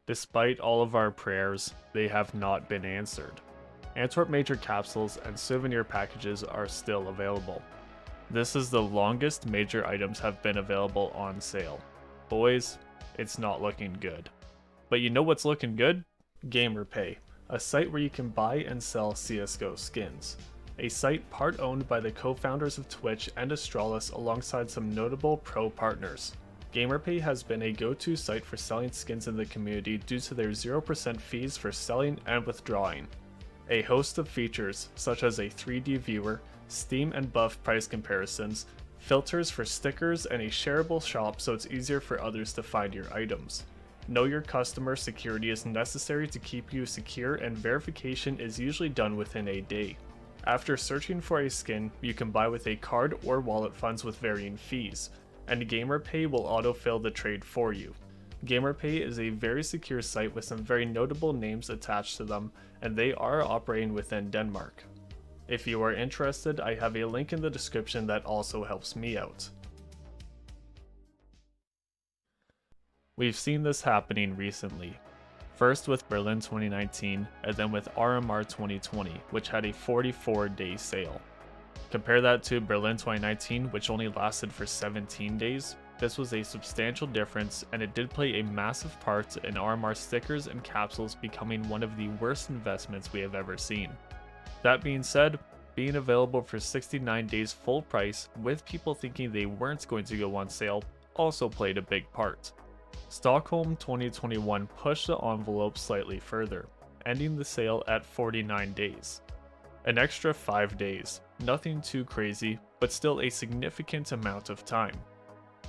Despite all of our prayers, they have not been answered. Antwerp major capsules and souvenir packages are still available. This is the longest major items have been available on sale. Boys, it's not looking good. But you know what's looking good? gamerpay, a site where you can buy and sell CSGO skins. A site part owned by the co-founders of Twitch and Astralis alongside some notable pro partners. gamerpay has been a go-to site for selling skins in the community due to their 0% fees for selling and withdrawing. A host of features such as a 3D viewer, Steam and buff price comparisons, filters for stickers, and a shareable shop so it's easier for others to find your items. Know your customer security is necessary to keep you secure, and verification is usually done within a day. After searching for a skin, you can buy with a card or wallet funds with varying fees, and gamerpay will autofill the trade for you. gamerpay is a very secure site with some very notable names attached to them, and they are operating within Denmark. If you are interested, I have a link in the description that also helps me out. We've seen this happening recently. First with Berlin 2019, and then with RMR 2020, which had a 44-day sale. Compare that to Berlin 2019, which only lasted for 17 days. This was a substantial difference, and it did play a massive part in RMR stickers and capsules becoming one of the worst investments we have ever seen. That being said, being available for 69 days full price with people thinking they weren't going to go on sale also played a big part. Stockholm 2021 pushed the envelope slightly further, ending the sale at 49 days. An extra 5 days, nothing too crazy, but still a significant amount of time.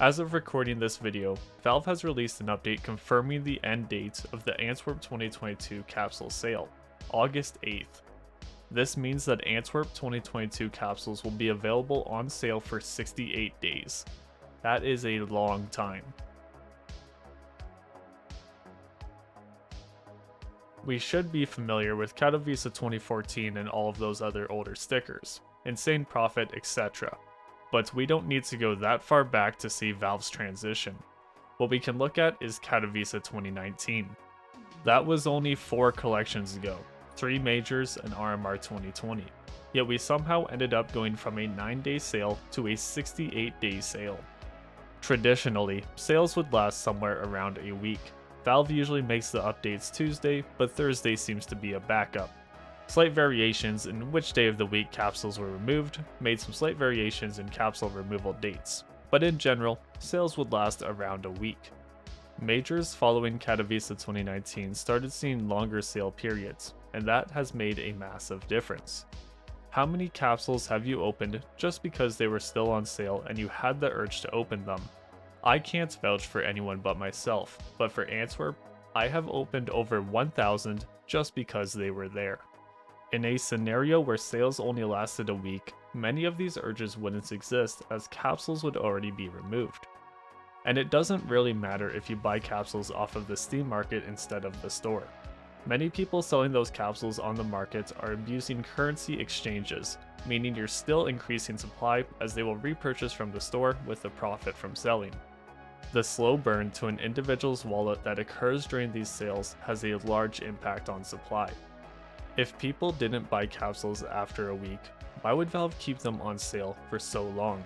As of recording this video, Valve has released an update confirming the end date of the Antwerp 2022 capsule sale, August 8th. This means that Antwerp 2022 capsules will be available on sale for 68 days. That is a long time. We should be familiar with Katowice 2014 and all of those other older stickers, Insane Profit, etc. But we don't need to go that far back to see Valve's transition. What we can look at is Katowice 2019. That was only 4 collections ago, 3 majors and RMR 2020. Yet we somehow ended up going from a 9-day sale to a 68-day sale. Traditionally, sales would last somewhere around a week. Valve usually makes the updates Tuesday, but Thursday seems to be a backup. Slight variations in which day of the week capsules were removed made some slight variations in capsule removal dates, but in general, sales would last around a week. Majors following Katowice 2019 started seeing longer sale periods, and that has made a massive difference. How many capsules have you opened just because they were still on sale and you had the urge to open them? I can't vouch for anyone but myself, but for Antwerp, I have opened over 1,000 just because they were there. In a scenario where sales only lasted a week, many of these urges wouldn't exist as capsules would already be removed. And it doesn't really matter if you buy capsules off of the Steam market instead of the store. Many people selling those capsules on the market are abusing currency exchanges, meaning you're still increasing supply as they will repurchase from the store with the profit from selling. The slow burn to an individual's wallet that occurs during these sales has a large impact on supply. If people didn't buy capsules after a week, why would Valve keep them on sale for so long?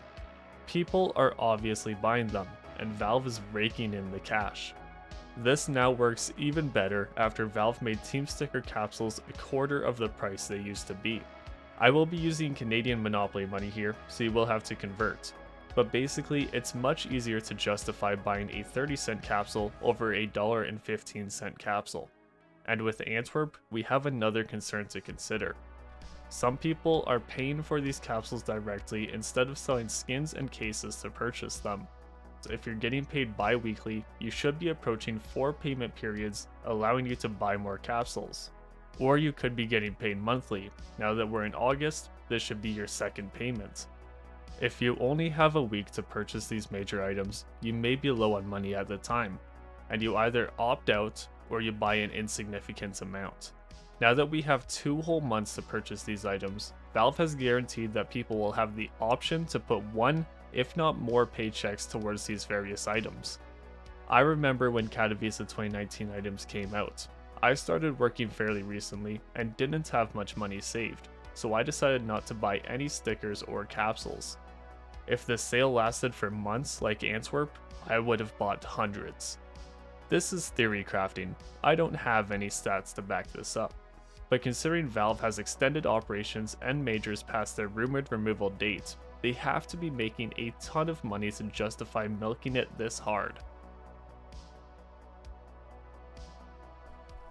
People are obviously buying them, and Valve is raking in the cash. This now works even better after Valve made Team Sticker capsules a quarter of the price they used to be. I will be using Canadian Monopoly money here, so you will have to convert. But basically, it's much easier to justify buying a 30-cent capsule over a $1.15 capsule. And with Antwerp, we have another concern to consider. Some people are paying for these capsules directly instead of selling skins and cases to purchase them. So if you're getting paid bi-weekly, you should be approaching 4 payment periods, allowing you to buy more capsules. Or you could be getting paid monthly. Now that we're in August, this should be your second payment. If you only have a week to purchase these major items, you may be low on money at the time, and you either opt out or you buy an insignificant amount. Now that we have 2 whole months to purchase these items, Valve has guaranteed that people will have the option to put 1, if not more paychecks towards these various items. I remember when Katowice 2019 items came out. I started working fairly recently and didn't have much money saved, so I decided not to buy any stickers or capsules. If the sale lasted for months like Antwerp, I would have bought hundreds. This is theory crafting. I don't have any stats to back this up. But considering Valve has extended operations and majors past their rumored removal date, they have to be making a ton of money to justify milking it this hard.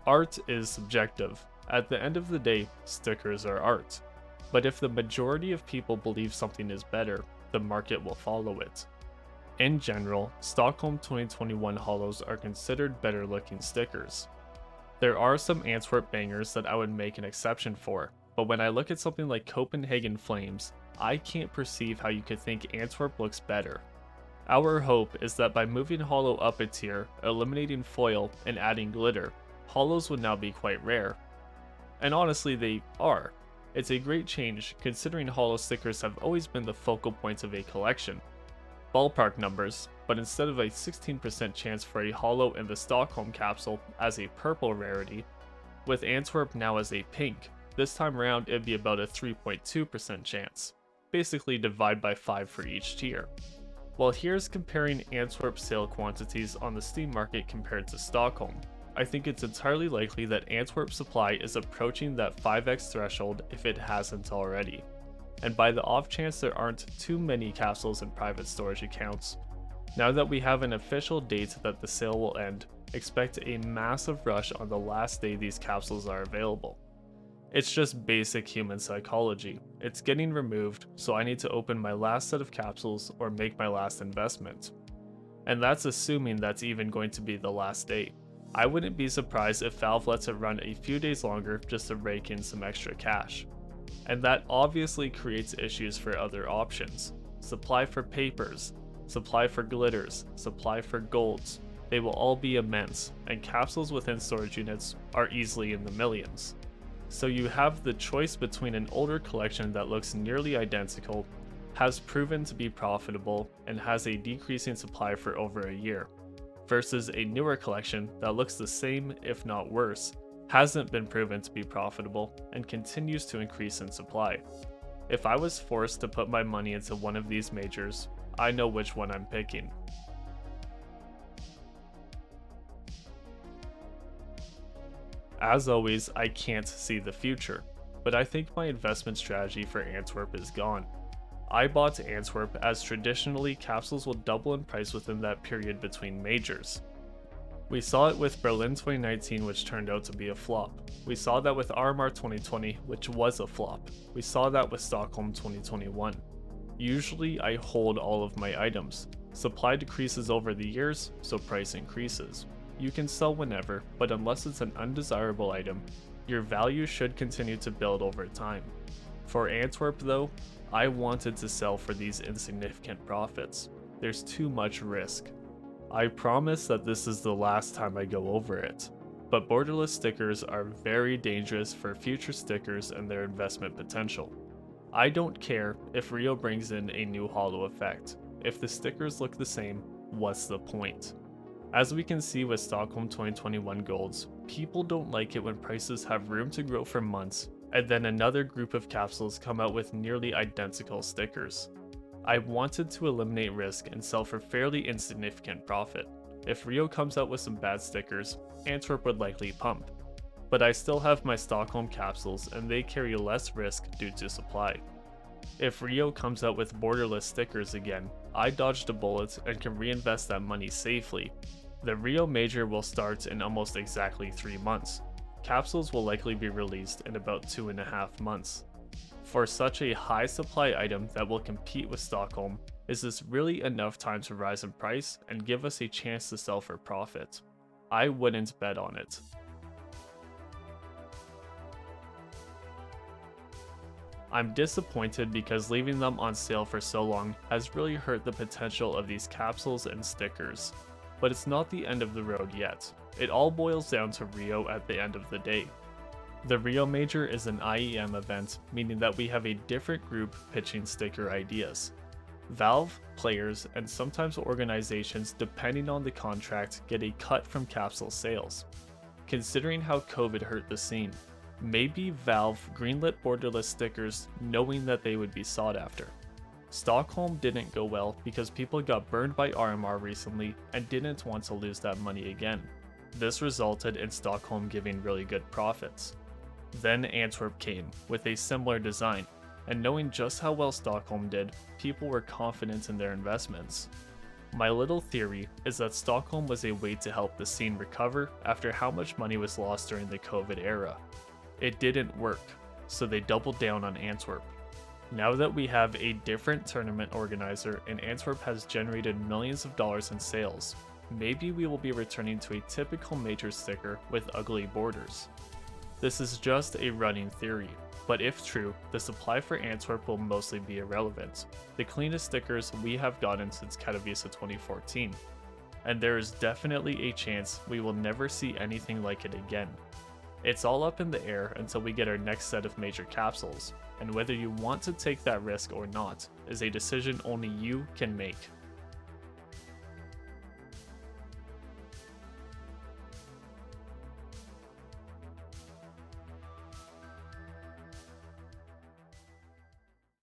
Art is subjective. At the end of the day, stickers are art. But if the majority of people believe something is better, the market will follow it. In general, Stockholm 2021 holos are considered better looking stickers. There are some Antwerp bangers that I would make an exception for, but when I look at something like Copenhagen Flames, I can't perceive how you could think Antwerp looks better. Our hope is that by moving holo up a tier, eliminating foil, and adding glitter, holos would now be quite rare. And honestly, they are. It's a great change considering holo stickers have always been the focal points of a collection. Ballpark numbers, but instead of a 16% chance for a holo in the Stockholm capsule as a purple rarity, with Antwerp now as a pink, this time around it'd be about a 3.2% chance. Basically divide by 5 for each tier. Well, here's comparing Antwerp sale quantities on the Steam market compared to Stockholm. I think it's entirely likely that Antwerp supply is approaching that 5x threshold if it hasn't already. And by the off chance there aren't too many capsules in private storage accounts, now that we have an official date that the sale will end, expect a massive rush on the last day these capsules are available. It's just basic human psychology. It's getting removed, so I need to open my last set of capsules or make my last investment. And that's assuming that's even going to be the last day. I wouldn't be surprised if Valve lets it run a few days longer just to rake in some extra cash. And that obviously creates issues for other options. Supply for papers, supply for glitters, supply for golds. They will all be immense, and capsules within storage units are easily in the millions. So you have the choice between an older collection that looks nearly identical, has proven to be profitable, and has a decreasing supply for over a year, versus a newer collection that looks the same if not worse, hasn't been proven to be profitable, and continues to increase in supply. If I was forced to put my money into one of these majors, I know which one I'm picking. As always, I can't see the future, but I think my investment strategy for Antwerp is gone. I bought Antwerp as traditionally capsules will double in price within that period between majors. We saw it with Berlin 2019, which turned out to be a flop. We saw that with RMR 2020, which was a flop. We saw that with Stockholm 2021. Usually I hold all of my items. Supply decreases over the years, so price increases. You can sell whenever, but unless it's an undesirable item, your value should continue to build over time. For Antwerp though, I wanted to sell for these insignificant profits. There's too much risk. I promise that this is the last time I go over it, but borderless stickers are very dangerous for future stickers and their investment potential. I don't care if Rio brings in a new holo effect. If the stickers look the same, what's the point? As we can see with Stockholm 2021 golds, people don't like it when prices have room to grow for months, and then another group of capsules come out with nearly identical stickers. I wanted to eliminate risk and sell for fairly insignificant profit. If Rio comes out with some bad stickers, Antwerp would likely pump. But I still have my Stockholm capsules and they carry less risk due to supply. If Rio comes out with borderless stickers again, I dodged a bullet and can reinvest that money safely. The Rio Major will start in almost exactly 3 months. Capsules will likely be released in about 2.5 months. For such a high supply item that will compete with Stockholm, is this really enough time to rise in price and give us a chance to sell for profit? I wouldn't bet on it. I'm disappointed because leaving them on sale for so long has really hurt the potential of these capsules and stickers. But it's not the end of the road yet. It all boils down to Rio at the end of the day. The Rio Major is an IEM event, meaning that we have a different group pitching sticker ideas. Valve, players, and sometimes organizations depending on the contract get a cut from capsule sales. Considering how COVID hurt the scene, maybe Valve greenlit borderless stickers knowing that they would be sought after. Stockholm didn't go well because people got burned by RMR recently and didn't want to lose that money again. This resulted in Stockholm giving really good profits. Then Antwerp came, with a similar design, and knowing just how well Stockholm did, people were confident in their investments. My little theory is that Stockholm was a way to help the scene recover after how much money was lost during the COVID era. It didn't work, so they doubled down on Antwerp. Now that we have a different tournament organizer and Antwerp has generated millions of dollars in sales, maybe we will be returning to a typical major sticker with ugly borders. This is just a running theory, but if true, the supply for Antwerp will mostly be irrelevant, the cleanest stickers we have gotten since Katowice 2014, and there is definitely a chance we will never see anything like it again. It's all up in the air until we get our next set of major capsules, and whether you want to take that risk or not is a decision only you can make.